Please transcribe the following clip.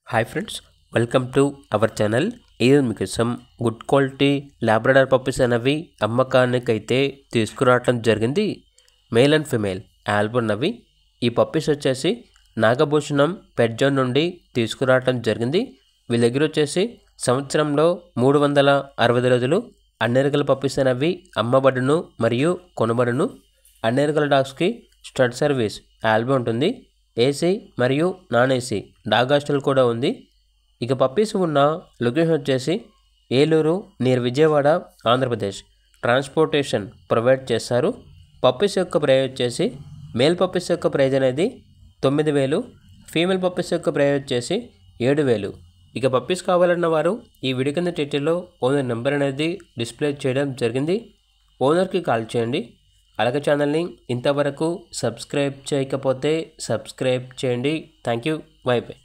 Hi friends, welcome to our channel. ఈరోజు మీకోసం good quality Labrador puppies అనేవి అమ్మకానికైతే తీసుకురావటం జరిగింది. మేల్ అండ్ ఫిమేల్ ఆల్బన్నవి. ఈ పప్పీస్ వచ్చేసి నాగభూషణం పెట్ జోన్ నుండి తీసుకురావటం జరిగింది. వీళ్ళ దగ్గర వచ్చేసి సంవత్సరంలో 360 రోజులు అన్ని రకాల పప్పీస్ అనేవి అమ్మబడును మరియు కొనబడును. అన్ని రకాల డాగ్స్కి స్టడ్ సర్వీస్ ఆల్బమ్ ఉంటుంది. ఏసీ మరియు నాన్ ఏసీ డాగ్ హాస్టల్ కూడా ఉంది. ఇక పప్పీస్ ఉన్న లొకేషన్ వచ్చేసి Eluru near Vijayawada, Andhra Pradesh. Transportation provide చేస్తారు. పప్పీస్ యొక్క ప్రైస్ వచ్చేసి మేల్ పప్పీస్ యొక్క ప్రైజ్ అనేది 9,000, ఫీమేల్ పప్పీస్ యొక్క ప్రైజ్ వచ్చేసి 7,000. ఇక పప్పీస్ కావాలన్న వారు ఈ వీడియో కింద టైటిల్లో ఓనర్ నెంబర్ అనేది డిస్ప్లే చేయడం జరిగింది. ఓనర్కి కాల్ చేయండి. అలాగే ఛానల్ని ఇంతవరకు సబ్స్క్రైబ్ చేయకపోతే సబ్స్క్రైబ్ చేయండి. Thank you. By by.